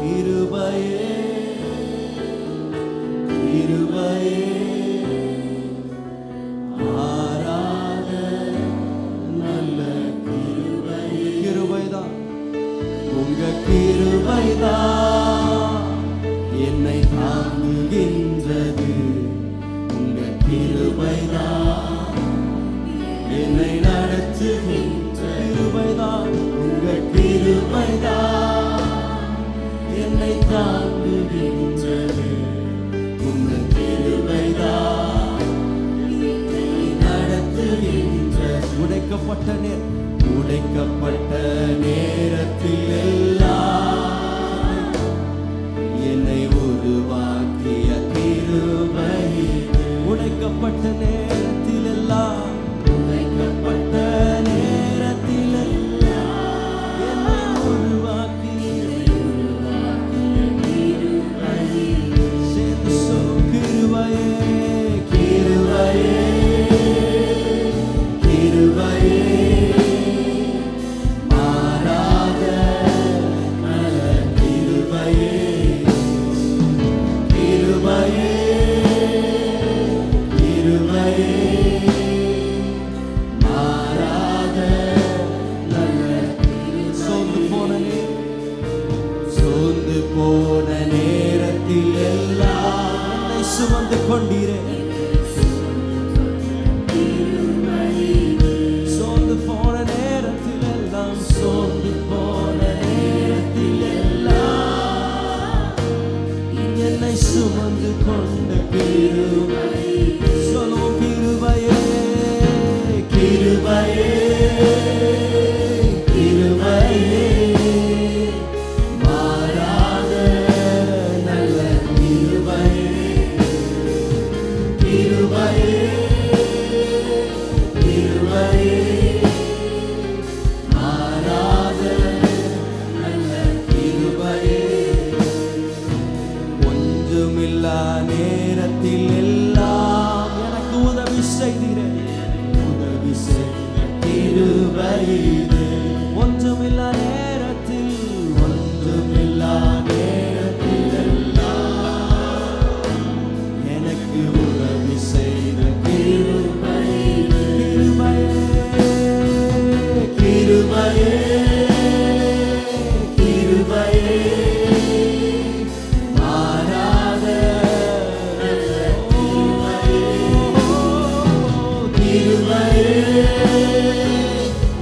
கிருபையே கிருபையே மாறாத நல்ல கிருபையே. கிருபைதான், உங்க கிருபைதான் என்னை தாங்குகின்றது. உங்க கிருபைதான் என்னை நடத்துகின்ற கிருபைதான். உங்க கிருபைதான் என்னை தாங்குகின்றது. உங்க கிருபைதான் என்னை நடத்துகின்றது. உடைக்கப்பட்ட நேரத்தில் எல்லாம் என்னை உருவாக்கிய கிருபை. உடைக்கப்பட்ட நேரத்தில் எல்லாம், உடைக்கப்பட்ட நேரத்தில் எல்லாம் என்னை உருவாக்கிய கிருபை. சேர்ந்து சொல், கிருபையே கிருபையே கிருபையிலே ஒன்றுமில்லா நேரத்தில் ஒன்றுமில்லா நேரத்தில் எல்லாம் எனக்கு உதவி செய்த கிருபையிலே கிருபையே கிருபையே மாறாத கிருபையே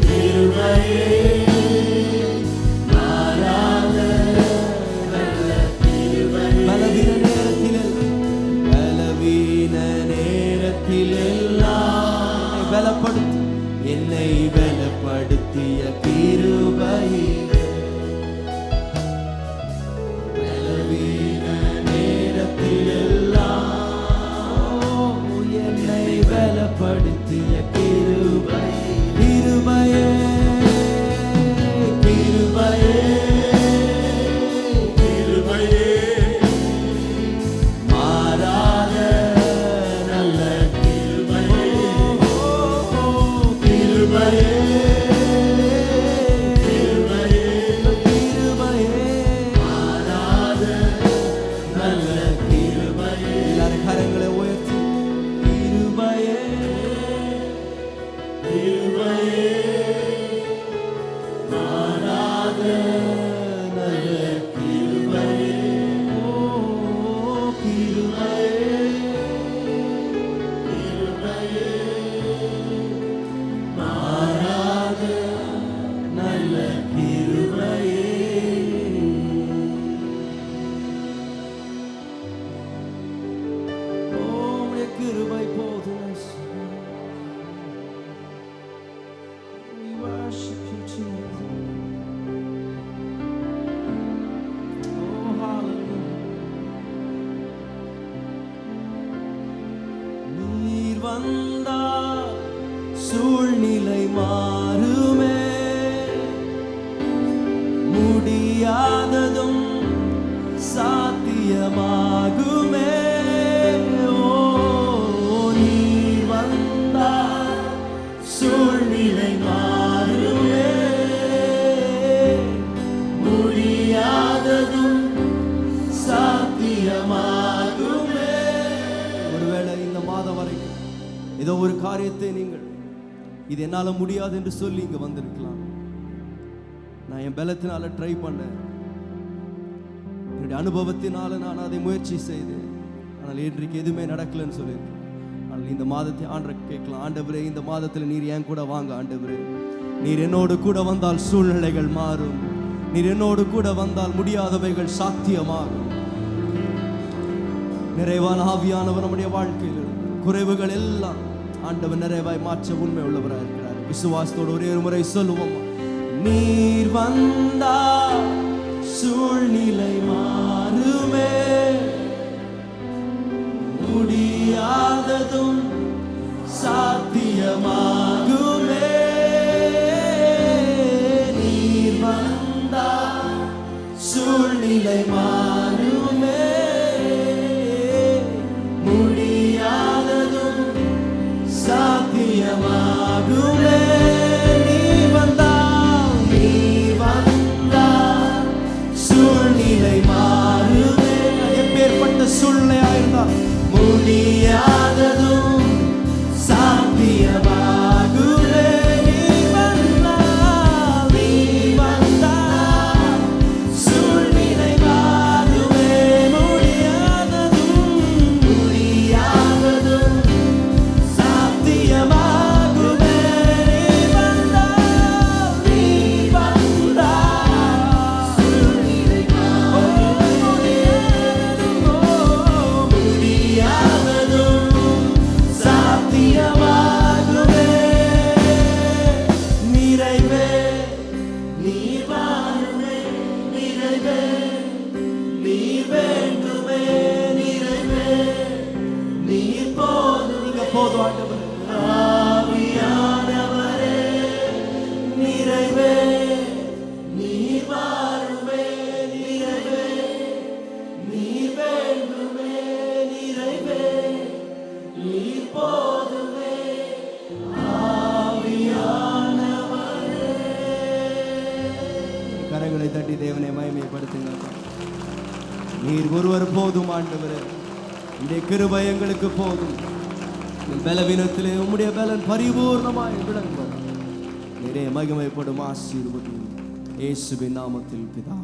கிருபையே மாறாத பலவீன நேரத்திலெல்லாம் பலப்படுத்தி என்னை பலப்படுத்திய கிருபையிலே பலவீன நேரத்திலெல்லாம் என்னை பலப்படுத்திய கிருபை கிருபையே கிருபையே கிருபையே மாறாத நல்ல கிருபையே கிருபையே கிருபையே கிருபையே மாறாத நல்ல கிருபையே எல்லாரும் கரங்களை உயர்த்தி கிருபையே கிருபையே மாறாத நல்ல கிருபையே ஓ கிருபையே கிருபையே மாறாத நல்ல கிருபையே ஓ உம்முடைய கிருபை போதும் We worship you, Jesus. Oh, hallelujah. நீர் வந்தால் சூழ்நிலை மாறுமே முடியாததும் சாத்தியமாகுமே ஓ நீர் வந்தால் சூழ்நிலை மாறுமே முடியாததும் சாத்தியமாகுமே. ஒருவேளை இந்த மாதம் வரைக்கும் ஏதோ ஒரு காரியத்தை நீங்கள் இது என்னால முடியாது என்று சொல்லி இங்க வந்திருக்கலாம். நான் என் பலத்தினால ட்ரை பண்ணேன், என்னுடைய அனுபவத்தினால நான் அதை முயற்சி செய்தேன், ஆனால் இன்றைக்கு எதுவுமே நடக்கலன்னு சொல்லியிருக்கேன். ஆனால் இந்த மாதத்தை ஆண்டவரை கேட்கலாம். ஆண்டவரே, இந்த மாதத்தில் நீர் என் கூட வாங்க. ஆண்டவரே, நீர் என்னோடு கூட வந்தால் சூழ்நிலைகள் மாறும். நீர் என்னோடு கூட வந்தால் முடியாதவைகள் சாத்தியமாகும். நிறைவான ஆவியானவர் நம்முடைய வாழ்க்கையில் குறைவுகள் எல்லாம் ஆண்டவர் நிறைவாய் மாற்ற உண்மை உள்ளவராக இருக்கிறார். விசுவாசத்தோடு ஒரே ஒரு முறை சொல்லுவோம். நீர் வந்தா சூழ்நிலை மாறுமே முடியாததும் சாத்தியமாகுமே. நீர் வந்தா சூழ்நிலை மாறுமே முடியாததும் சாத்தியமாகுமே. நீ வந்தா சூழ்நிலை மாறுமே. எப்பேற்பட்ட சூழ்நிலையாயிருந்தா முடியாததும் சாத்தியமாகுமே. நீ வந்தா சூழ்நிலை மாறுமே முடியாததும் சாத்தியமாகுமே. நீ வந்தா சூழ்நிலை முடியாததும் சாத்தியமாகுமே. நிறைவே நீ வாருமே, நிறைவே நீ வேண்டுமே, நிறைவே நீ போதும். நீங்க போதும் ஆண்டவரே. ஆவியானவரே, நிறைவே நீ வாருமே, நிறைவே நீ வேண்டுமே, நிறைவே நீ போதுமே. ஆவியானவரே கரங்களை தட்டி தேவனை மகிமைப்படுத்துங்க. நீர் ஒருவர் போதும் ஆண்டவரே. உம்முடைய கிருபை எங்களுக்கு போதும். பலவீனத்திலே உம்முடைய பலன் பரிபூர்ணமாய் விளங்கும். நீரே மகிமைப்படும். ஆசீர்வதியும் இயேசுவின் நாமத்தில் பிதா.